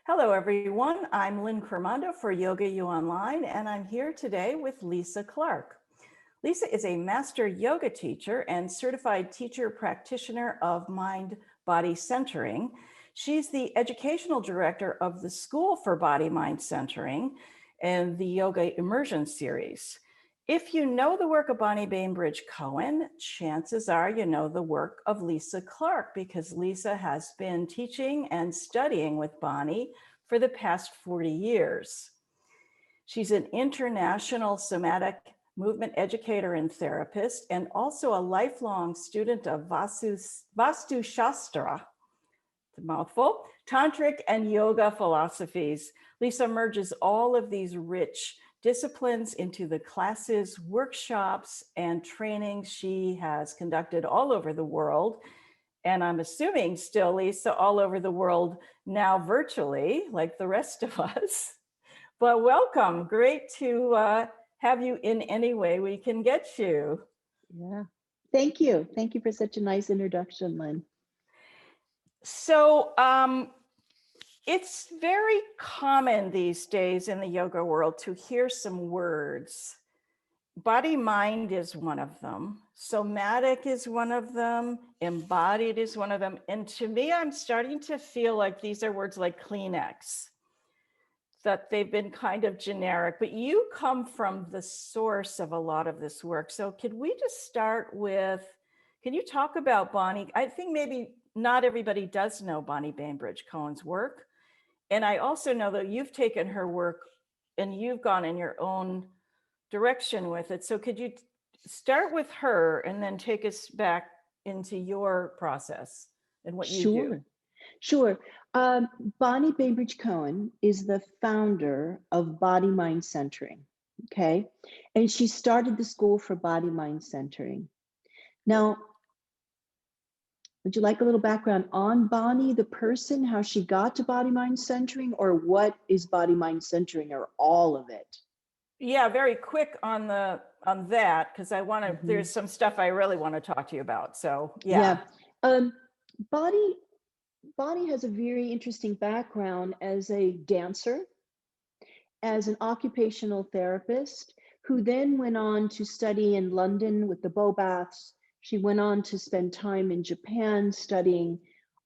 Hello, everyone. I'm Lynn Cremando for YogaUOnline, and I'm here today with Lisa Clark. Lisa is a master yoga teacher and certified teacher practitioner of mind-body centering. She's the educational director of the School for Body-Mind Centering and the Yoga Immersion Series. If you know the work of Bainbridge Cohen, chances are you know the work of Lisa Clark, because Lisa has been teaching and studying with Bonnie for the past 40 years. She's an international somatic movement educator and therapist, and also a lifelong student of Vastu Shastra, it's a mouthful, tantric and yoga philosophies. Lisa merges all of these rich disciplines into the classes, workshops, and trainings she has conducted all over the world. And I'm assuming still, Lisa, all over the world now virtually, like the rest of us. But welcome, great to have you in any way we can get you. Yeah, thank you. Thank you for such a nice introduction, Lynn. So it's very common these days in the yoga world to hear some words. Body-mind is one of them. Somatic is one of them. Embodied is one of them. And to me, I'm starting to feel like these are words like Kleenex, that they've been kind of generic, but you come from the source of a lot of this work. So could we just start with, can you talk about Bonnie? I think maybe not everybody does know Bonnie Bainbridge Cohen's work. And I also know that you've taken her work and you've gone in your own direction with it. So could you start with her and then take us back into your process and what you do? Sure. Bonnie Bainbridge Cohen is the founder of Body-Mind Centering, okay? And she started the School for Body-Mind Centering. Now, would you like a little background on Bonnie, the person, how she got to Body-Mind Centering, or what is Body-Mind Centering, or all of it? Yeah, very quick on that, because I want to, there's some stuff I really want to talk to you about. So yeah. Bonnie has a very interesting background as a dancer, as an occupational therapist, who then went on to study in London with the Bow Baths. She went on to spend time in Japan studying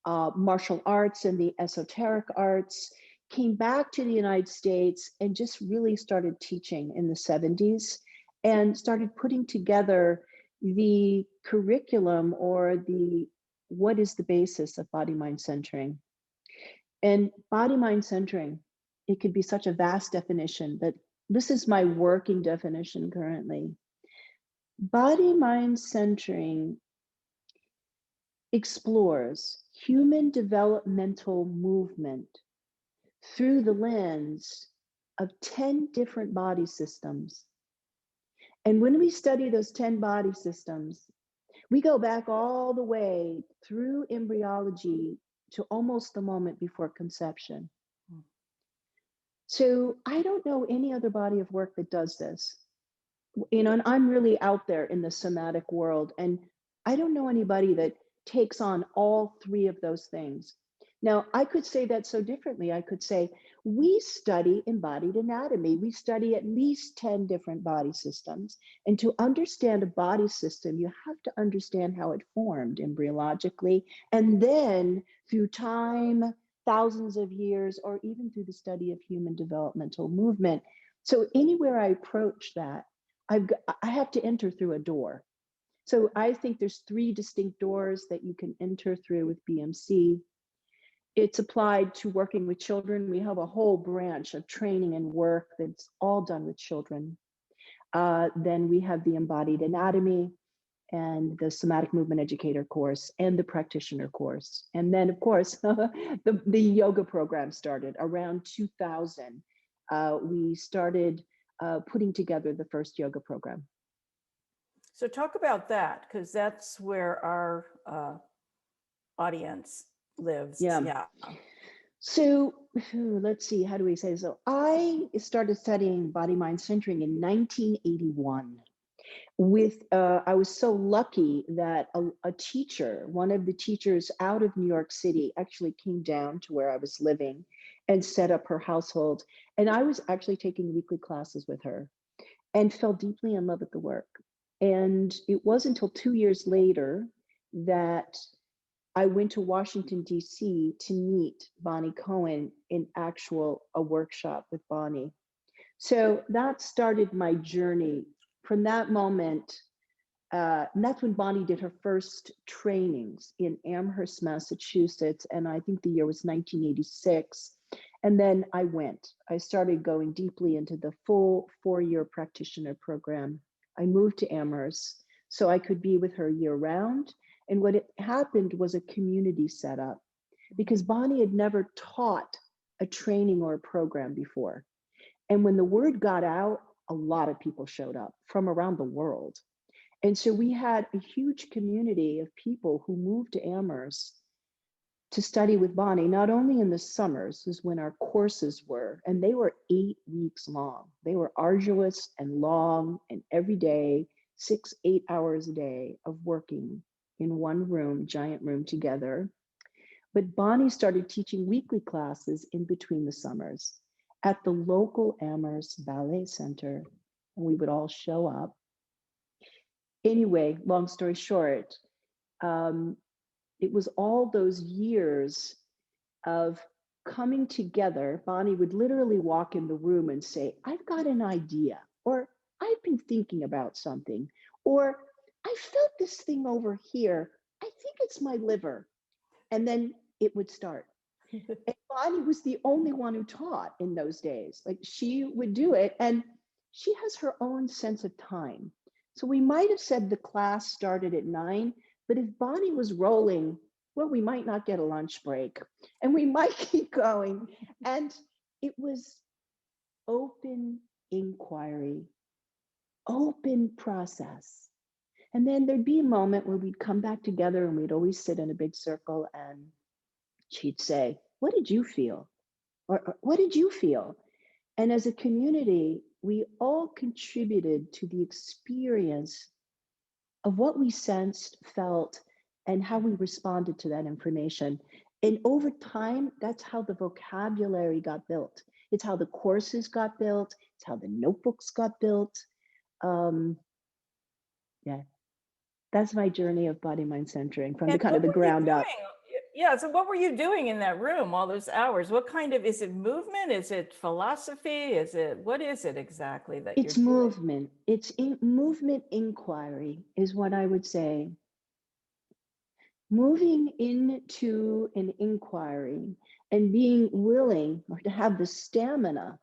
martial arts and the esoteric arts, came back to the United States and just really started teaching in the 70s and started putting together the curriculum, or what is the basis of body-mind centering. And body-mind centering, it could be such a vast definition, but this is my working definition currently. Body-mind centering explores human developmental movement through the lens of 10 different body systems. And when we study those 10 body systems, we go back all the way through embryology to almost the moment before conception. So I don't know any other body of work that does this. You know, and I'm really out there in the somatic world, and I don't know anybody that takes on all three of those things. Now, I could say that so differently. I could say, we study embodied anatomy. We study at least 10 different body systems. And to understand a body system, you have to understand how it formed embryologically. And then through time, thousands of years, or even through the study of human developmental movement. So anywhere I approach that, I have to enter through a door. So I think there's 3 distinct doors that you can enter through with BMC. It's applied to working with children. We have a whole branch of training and work that's all done with children. Then we have the embodied anatomy and the somatic movement educator course and the practitioner course. And then of course, the yoga program started around 2000. We started putting together the first yoga program. So talk about that, because that's where our audience lives. Yeah. So let's see, how do we say? So I started studying body-mind centering in 1981. I was so lucky that a teacher, one of the teachers out of New York City, actually came down to where I was living and set up her household. And I was actually taking weekly classes with her and fell deeply in love with the work. And it wasn't until 2 years later that I went to Washington, D.C. to meet Bonnie Cohen in a workshop with Bonnie. So that started my journey. From that moment, and that's when Bonnie did her first trainings in Amherst, Massachusetts. And I think the year was 1986. And then I started going deeply into the full 4-year practitioner program. I moved to Amherst so I could be with her year round. And what happened was a community set up because Bonnie had never taught a training or a program before. And when the word got out, a lot of people showed up from around the world. And so we had a huge community of people who moved to Amherst to study with Bonnie, not only in the summers, is when our courses were, and they were 8 weeks long. They were arduous and long, and every day, 6, 8 hours a day of working in one room, giant room together. But Bonnie started teaching weekly classes in between the summers at the local Amherst Ballet Center, and we would all show up. Anyway, long story short, it was all those years of coming together. Bonnie would literally walk in the room and say, I've got an idea, or I've been thinking about something, or I felt this thing over here. I think it's my liver. And then it would start. And Bonnie was the only one who taught in those days. Like, she would do it, and she has her own sense of time. So we might have said the class started at 9, but if Bonnie was rolling, well, we might not get a lunch break and we might keep going. And it was open inquiry, open process. And then there'd be a moment where we'd come back together and we'd always sit in a big circle and she'd say, what did you feel? Or what did you feel? And as a community, we all contributed to the experience of what we sensed, felt, and how we responded to that information. And over time, that's how the vocabulary got built. It's how the courses got built. It's how the notebooks got built. Yeah, that's my journey of body mind centering from the kind of the ground up. Yeah, so what were you doing in that room all those hours? What kind of, is it movement? Is it philosophy? What is it exactly that it's you're doing? movement. It's movement inquiry is what I would say. Moving into an inquiry and being willing or to have the stamina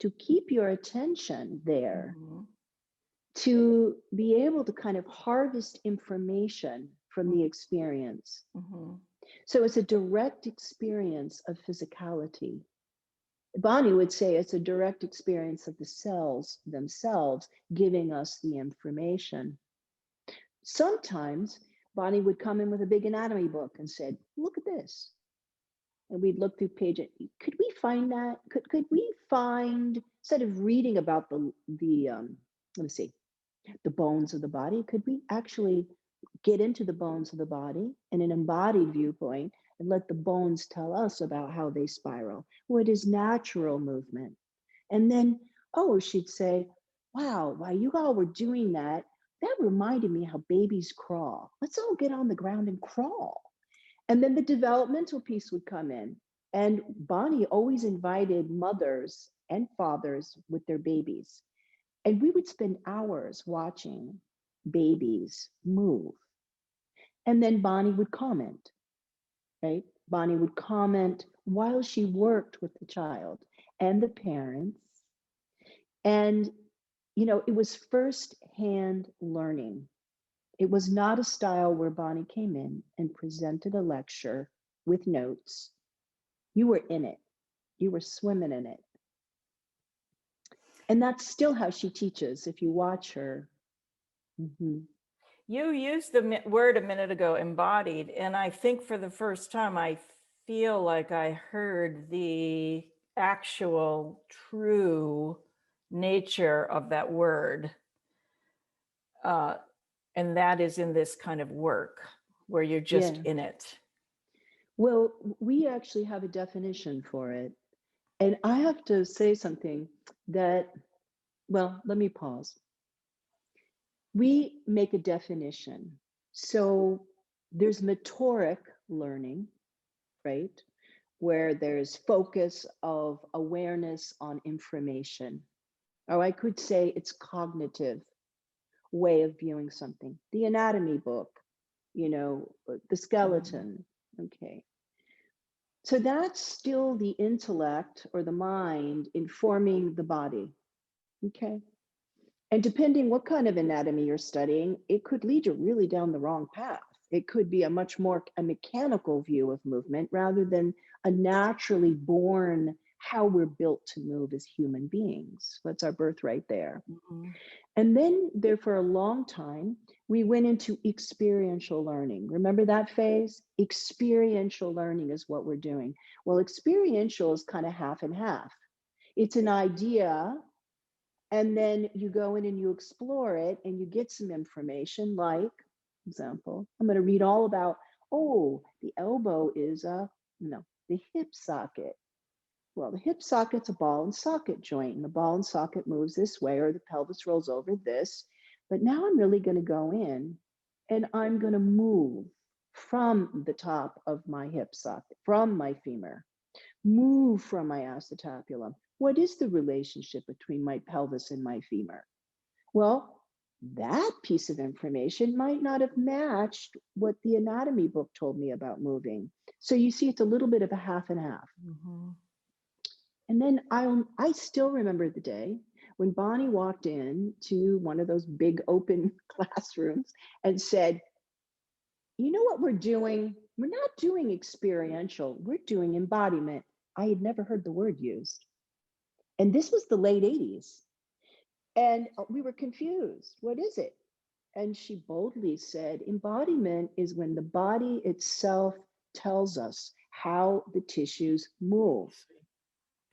to keep your attention there, to be able to kind of harvest information from the experience. So it's a direct experience of physicality. Bonnie would say it's a direct experience of the cells themselves giving us the information. Sometimes Bonnie would come in with a big anatomy book and said, look at this. And we'd look through page, could we find that? Could we find, instead of reading about let me see, the bones of the body, could we actually get into the bones of the body in an embodied viewpoint and let the bones tell us about how they spiral? What is natural movement? And then, she'd say, wow, while you all were doing that, that reminded me how babies crawl. Let's all get on the ground and crawl. And then the developmental piece would come in. And Bonnie always invited mothers and fathers with their babies. And we would spend hours watching babies move. And then Bonnie would comment, right? Bonnie would comment while she worked with the child and the parents. And, it was firsthand learning. It was not a style where Bonnie came in and presented a lecture with notes. You were in it. You were swimming in it. And that's still how she teaches if you watch her. You used the word a minute ago, embodied, and I think for the first time, I feel like I heard the actual true nature of that word. Uh, and that is in this kind of work where you're just Yeah. in it. Well, we actually have a definition for it. And I have to say something that, well, let me pause. We make a definition. So there's motoric learning, right? Where there's focus of awareness on information. Or I could say it's cognitive way of viewing something. The anatomy book, the skeleton. Okay. So that's still the intellect or the mind informing the body. Okay. And depending what kind of anatomy you're studying, it could lead you really down the wrong path. It could be a much more a mechanical view of movement rather than a naturally born how we're built to move as human beings. That's our birthright there. Mhm. And then there for a long time, we went into experiential learning. Remember that phase? Experiential learning is what we're doing. Well, experiential is kind of half and half. It's an idea, and then you go in and you explore it and you get some information like, example, I'm going to read all about, oh, the elbow is the hip socket. Well, the hip socket's a ball and socket joint, and the ball and socket moves this way, or the pelvis rolls over this. But now I'm really going to go in and I'm going to move from the top of my hip socket, from my femur, move from my acetabulum. What is the relationship between my pelvis and my femur? Well, that piece of information might not have matched what the anatomy book told me about moving. So you see, it's a little bit of a half and half. Mhm. And then I still remember the day when Bonnie walked in to one of those big open classrooms and said, you know what we're doing? We're not doing experiential, we're doing embodiment. I had never heard the word used. And this was the late 80s. And we were confused. What is it? And she boldly said, embodiment is when the body itself tells us how the tissues move.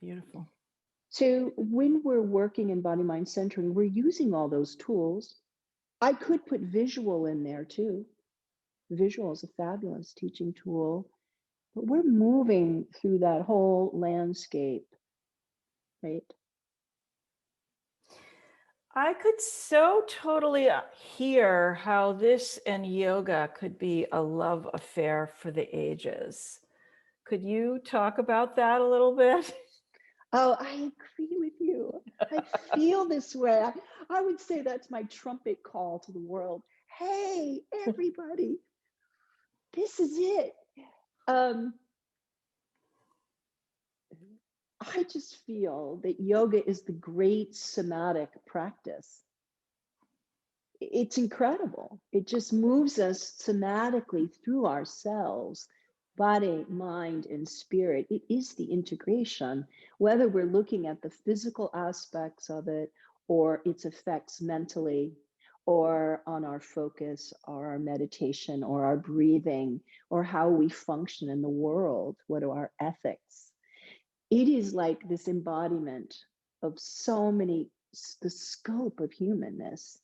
Beautiful. So when we're working in body mind centering, we're using all those tools. I could put visual in there too. Visual is a fabulous teaching tool, but we're moving through that whole landscape, right? I could so totally hear how this and yoga could be a love affair for the ages. Could you talk about that a little bit? Oh, I agree with you. I feel this way. I would say that's my trumpet call to the world. Hey, everybody, this is it. Um, I just feel that yoga is the great somatic practice. It's incredible. It just moves us somatically through ourselves, body, mind, and spirit. It is the integration, whether we're looking at the physical aspects of it or its effects mentally, or on our focus, or our meditation, or our breathing, or how we function in the world. What are our ethics? It is like this embodiment of so many, the scope of humanness.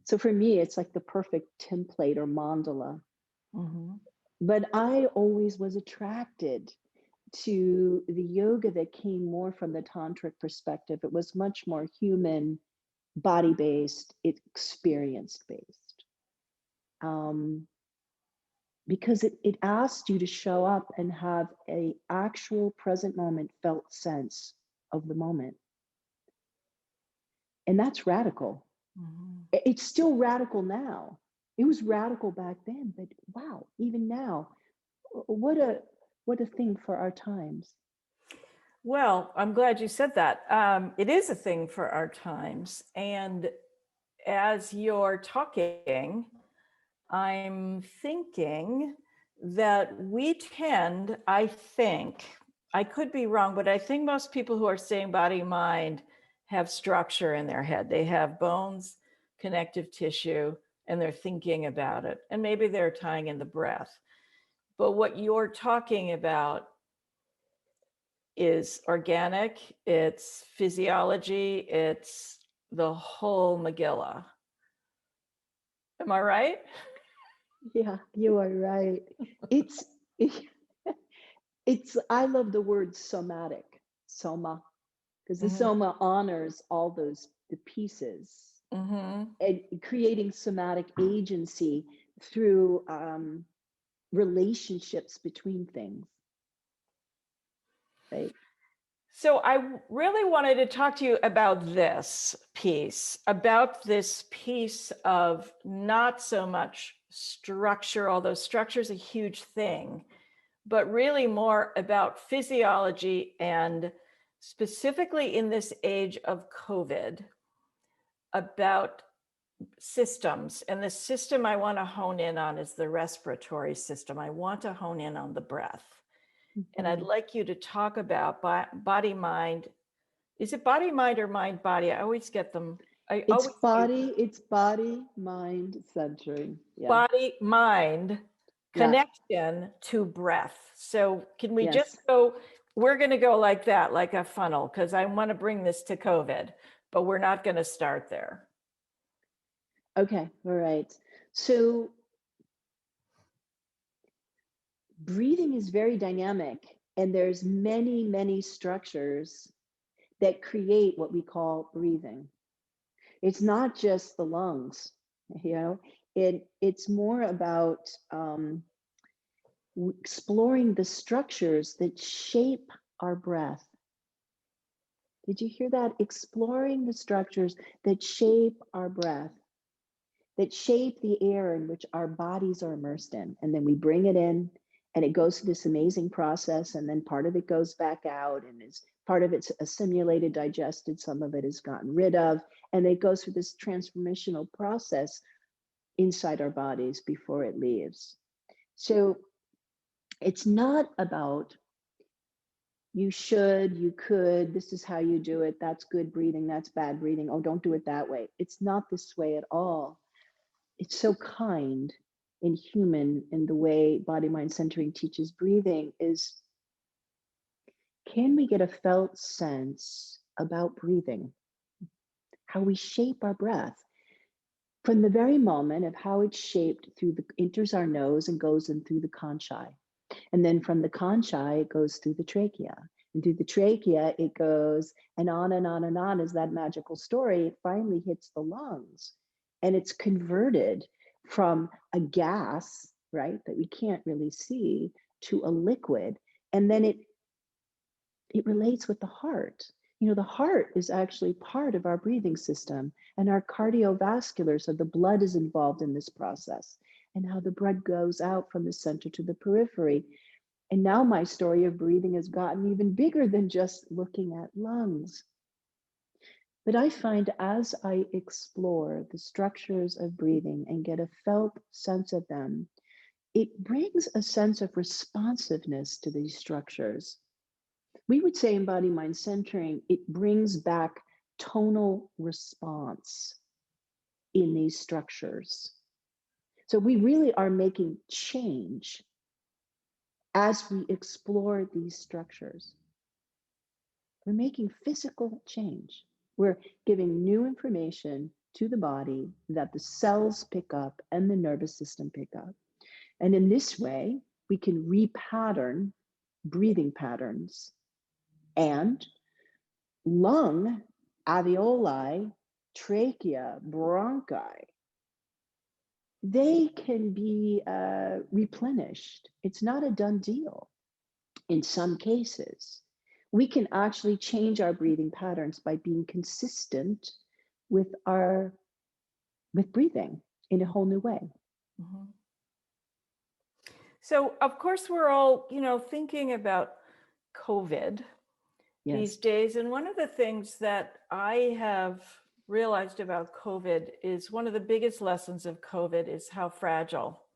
So for me, it's like the perfect template or mandala. Mhm. But I always was attracted to the yoga that came more from the tantric perspective. It was much more human, body based, experience based. Because it asked you to show up and have a actual present moment felt sense of the moment. And that's radical. Mhm. It's still radical now. It was radical back then, but wow, even now, what a thing for our times. Well, I'm glad you said that. It is a thing for our times. And as you're talking, I'm thinking that we tend, I think, I could be wrong, but I think most people who are saying body mind have structure in their head. They have bones, connective tissue, and they're thinking about it. And maybe they're tying in the breath. But what you're talking about is organic, it's physiology, it's the whole Megillah. Am I right? Yeah, you are right. It's it's I love the word somatic, soma, because the Hmm. soma honors all those the pieces Hmm. and creating somatic agency through relationships between things, right? So I really wanted to talk to you about this piece of not so much structure, although structure is a huge thing, but really more about physiology, and specifically in this age of COVID, about systems. And the system I want to hone in on is the respiratory system. I want to hone in on the breath. And I'd Mhm. like you to talk about body, mind. Is it body, mind, or mind, body? I always get them. I always do. It's body, mind centering. Yeah. Body, mind, Yeah. connection to breath. So can we just Yes. go, we're going to go like that, like a funnel, because I want to bring this to COVID, but we're not going to start there. Okay. All right. So breathing is very dynamic, and there's many structures that create what we call breathing. It's not just the lungs, you know. It's more about exploring the structures that shape our breath. Did you hear that? Exploring the structures that shape our breath, that shape the air in which our bodies are immersed in. And then we bring it in, and it goes through this amazing process. And then part of it goes back out, and is part of it's assimilated, digested, some of it is gotten rid of. And it goes through this transformational process inside our bodies before it leaves. So it's not about you should, you could, this is how you do it, that's good breathing, that's bad breathing, oh, don't do it that way. It's not this way at all. It's so kind and human in the way body mind centering teaches breathing is, can we get a felt sense about breathing, how we shape our breath from the very moment of how it's shaped through the enters our nose and goes in through the conchae. And then from the conchae, it goes through the trachea. And through the trachea, it goes and on and on and on as that magical story. It finally hits the lungs. And it's converted from a gas, right, that we can't really see, to a liquid. And then it relates with the heart. You know, the heart is actually part of our breathing system, and our cardiovascular, so the blood is involved in this process, and how the blood goes out from the center to the periphery. And now my story of breathing has gotten even bigger than just looking at lungs. But I find as I explore the structures of breathing and get a felt sense of them, it brings a sense of responsiveness to these structures. We would say in body mind centering, it brings back tonal response in these structures. So we really are making change as we explore these structures. We're making physical change. We're giving new information to the body that the cells pick up and the nervous system pick up. And in this way, we can repattern breathing patterns, and lung, alveoli, trachea, bronchi, they can be replenished. It's not a done deal. In some cases, we can actually change our breathing patterns by being consistent with our with breathing in a whole new way. Mhm. So of course we're all, thinking about COVID these Yes. days. And one of the things that I have realized about COVID is one of the biggest lessons of COVID is how fragile,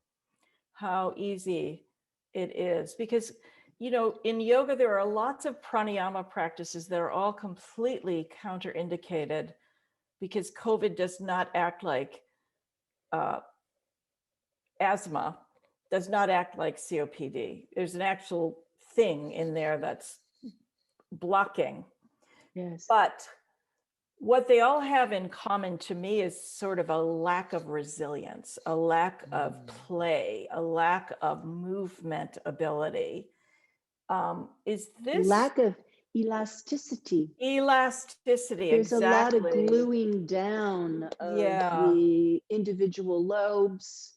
how easy it is. Because, in yoga, there are lots of pranayama practices that are all completely counterindicated because COVID does not act like uh, asthma, does not act like COPD. There's an actual thing in there that's blocking. Yes. But What they all have in common to me is sort of a lack of resilience, a lack of play, a lack of movement ability. Is this Lack of elasticity. elasticity? There's a lot of Exactly. gluing down of Yeah. the individual lobes,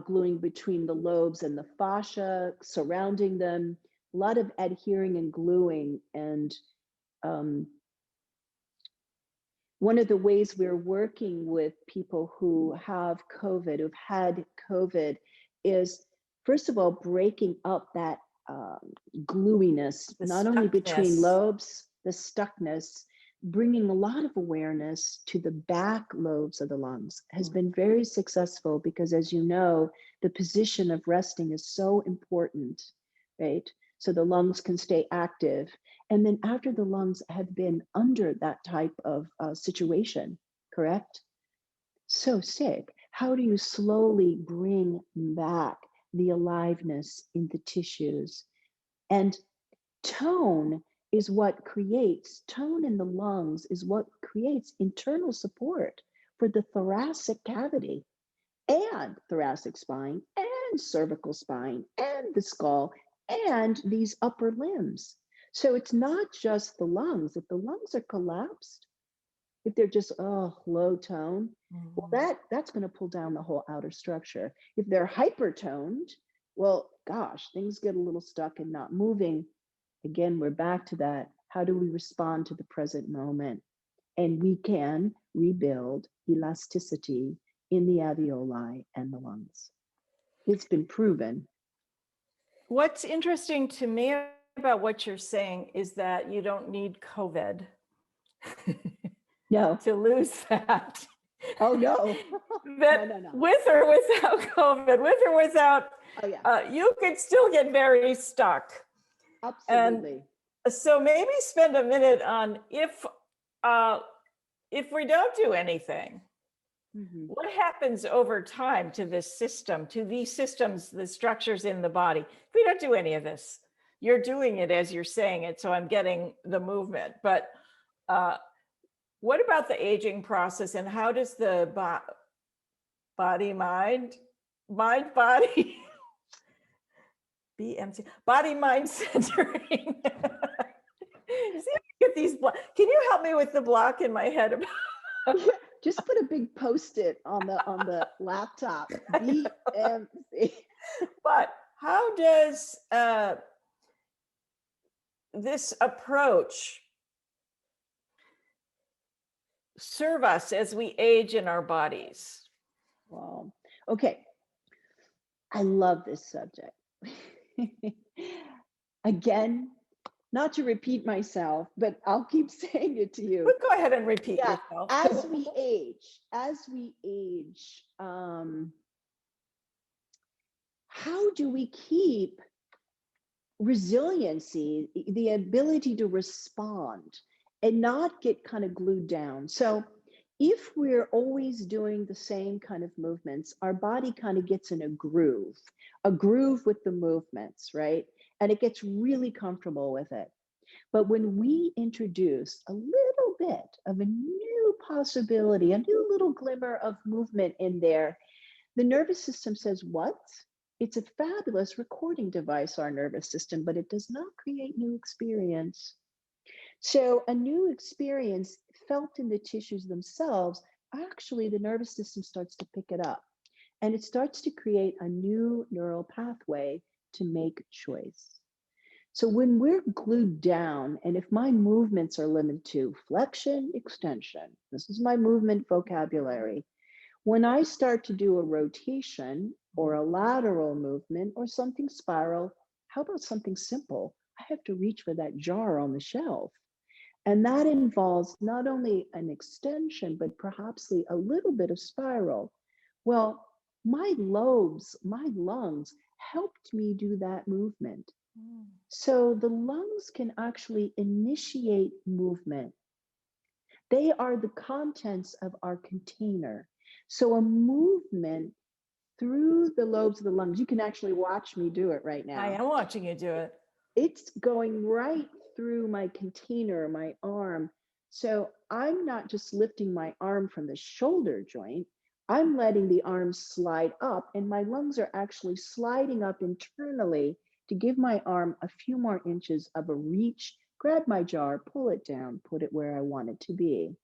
gluing between the lobes and the fascia surrounding them, a lot of adhering and gluing. And um, one of the ways we're working with people who have COVID, who've had COVID, is first of all, breaking up that gluiness, The not only between stuckness. lobes, the stuckness, bringing a lot of awareness to the back lobes of the lungs has been very successful because, as you know, the position of resting is so important, right? So the lungs can stay active. And then after the lungs have been under that type of situation, correct? So sick. How do you slowly bring back the aliveness in the tissues? And tone is what creates, tone in the lungs is what creates internal support for the thoracic cavity and thoracic spine and cervical spine and the skull and these upper limbs. So it's not just the lungs. If the lungs are collapsed, if they're just low tone, well, that's going to pull down the whole outer structure. If they're hypertoned, well, gosh, things get a little stuck and not moving. Again, we're back to that. How do we respond to the present moment? And we can rebuild elasticity in the alveoli and the lungs. It's been proven. What's interesting to me about what you're saying is that you don't need COVID No. to lose that. Oh, no. That No. with or without COVID, with or without, Oh, yeah. you could still get very stuck. Absolutely. And so maybe spend a minute on if we don't do anything, what happens over time to this system, to these systems, the structures in the body? If we don't do any of this, you're doing it as you're saying it, so I'm getting the movement. But what about the aging process, and how does the body, body, BMC, body, mind centering? See, get these can you help me with the block in my head about Yeah, just put a big post-it on the laptop. BMC. But how does this approach serve us as we age in our bodies? Wow. Okay. I love this subject. Again, not to repeat myself, but I'll keep saying it to you. But go ahead and repeat yourself. As we age, how do we keep resiliency, the ability to respond and not get kind of glued down? So if we're always doing the same kind of movements, our body kind of gets in a groove with the movements, right? And it gets really comfortable with it. But when we introduce a little bit of a new possibility, a new little glimmer of movement in there, the nervous system says, what? It's a fabulous recording device, our nervous system, but it does not create new experience. So a new experience felt in the tissues themselves, actually the nervous system starts to pick it up and it starts to create a new neural pathway to make choice. So when we're glued down, and if my movements are limited to flexion, extension, this is my movement vocabulary. When I start to do a rotation or a lateral movement or something spiral, how about something simple? I have to reach for that jar on the shelf. And that involves not only an extension, but perhaps a little bit of spiral. Well, my lobes, my lungs helped me do that movement. So the lungs can actually initiate movement. They are the contents of our container. So a movement through the lobes of the lungs, you can actually watch me do it right now. I am watching you do it. It's going right through my container, my arm, So I'm not just lifting my arm from the shoulder joint, I'm letting the arm slide up, and my lungs are actually sliding up internally to give my arm a few more inches of a reach, grab my jar, pull it down, put it where I want it to be.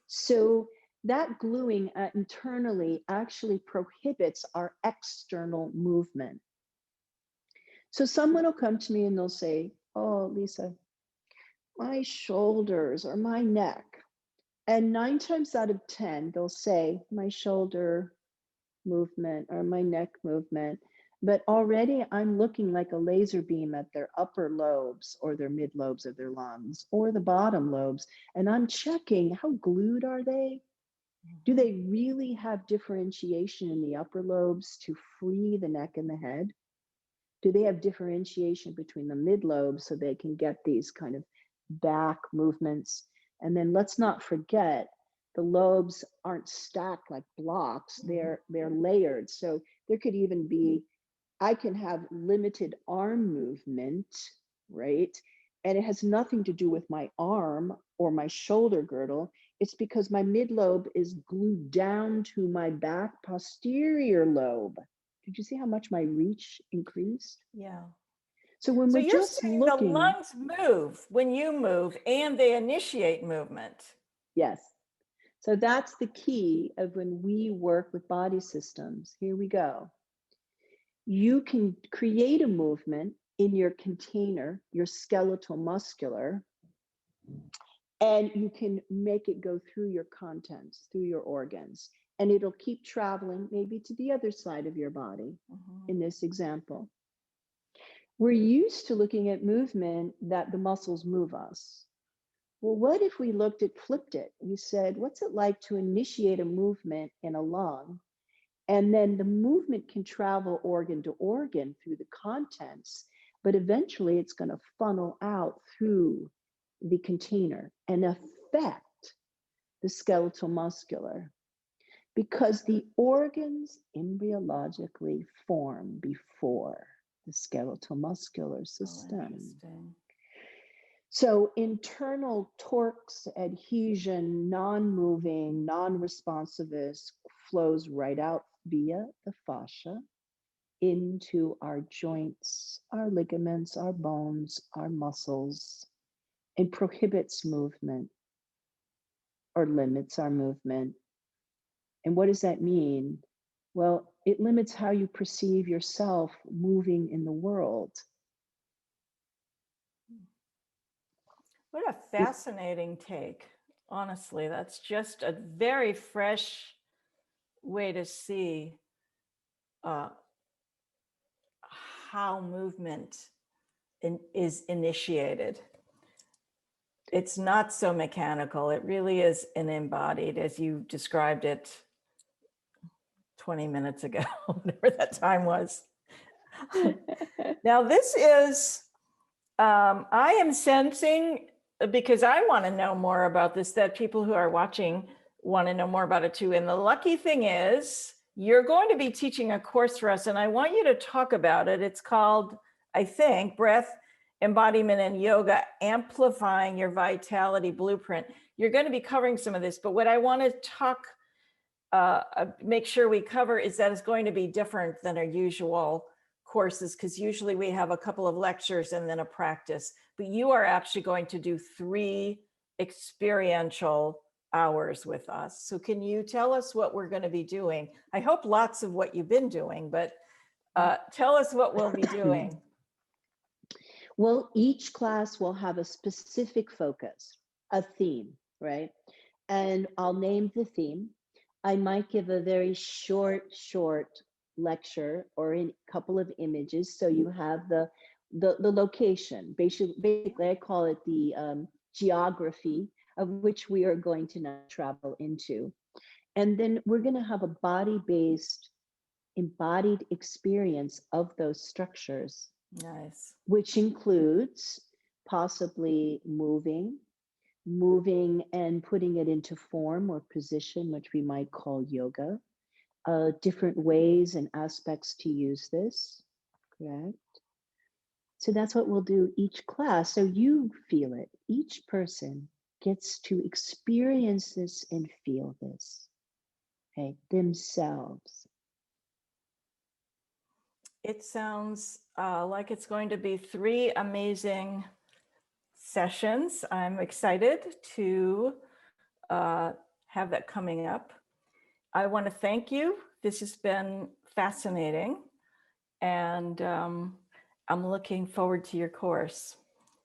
So that gluing internally actually prohibits our external movement. So someone will come to me and they'll say, "Oh, Lisa, my shoulders or my neck." And 9 times out of 10, they'll say, "My shoulder movement or my neck movement." But already I'm looking like a laser beam at their upper lobes or their mid lobes of their lungs or the bottom lobes. And I'm checking, how glued are they? Do they really have differentiation in the upper lobes to free the neck and the head? Do they have differentiation between the mid lobes so they can get these kind of back movements? And then let's not forget, the lobes aren't stacked like blocks, they're layered. So there could even be, I can have limited arm movement, right? And it has nothing to do with my arm or my shoulder girdle. It's because my mid lobe is glued down to my back posterior lobe. Did you see how much my reach increased? Yeah. So when So we're you're just saying the looking, lungs move when you move and they initiate movement. yes. So that's the key of when we work with body systems. Here we go. You can create a movement in your container, your skeletal muscular, and you can make it go through your contents, through your organs, and it'll keep traveling maybe to the other side of your body in this example. We're used to looking at movement that the muscles move us. Well, what if we flipped it? We said, what's it like to initiate a movement in a lung? And then the movement can travel organ to organ through the contents, but eventually it's going to funnel out through the container and affect the skeletal muscular, because the organs embryologically form before the skeletal muscular system. So internal torques, adhesion, non-moving, non-responsiveness flows right out via the fascia into our joints, our ligaments, our bones, our muscles, and prohibits movement or limits our movement. And what does that mean? Well, it limits how you perceive yourself moving in the world. What a fascinating take. Honestly, that's just a very fresh way to see how movement is initiated. It's not so mechanical. It really is an embodied, as you described it 20 minutes ago, whatever that time was. Now, this is, I am sensing, because I want to know more about this, that people who are watching want to know more about it too. And the lucky thing is, you're going to be teaching a course for us, and I want you to talk about it. It's called, I think, Breath, Embodiment, and Yoga, Amplifying Your Vitality Blueprint. You're going to be covering some of this, but what I want to make sure we cover is that it's going to be different than our usual courses, because usually we have a couple of lectures and then a practice, but you are actually going to do 3 experiential hours with us. So can you tell us what we're going to be doing? I hope lots of what you've been doing, but tell us what we'll be doing. Well, each class will have a specific focus, a theme, right? And I'll name the theme. I might give a very short lecture or a couple of images, so you have the location. Basically, I call it the geography of which we are going to now travel into. And then we're going to have a body-based, embodied experience of those structures. Nice. Which includes possibly moving and putting it into form or position, which we might call yoga. Different ways and aspects to use this, correct? So that's what we'll do each class. So you feel it, each person gets to experience this and feel this, okay, themselves. It sounds like it's going to be 3 amazing sessions. I'm excited to have that coming up. I want to thank you. This has been fascinating, and I'm looking forward to your course.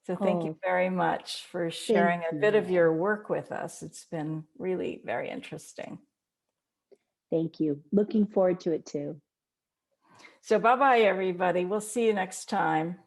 So thank you Oh, very much for thank sharing a bit of you. your work with us. It's been really very interesting. Thank you. Looking forward to it too. So bye-bye, everybody. We'll see you next time.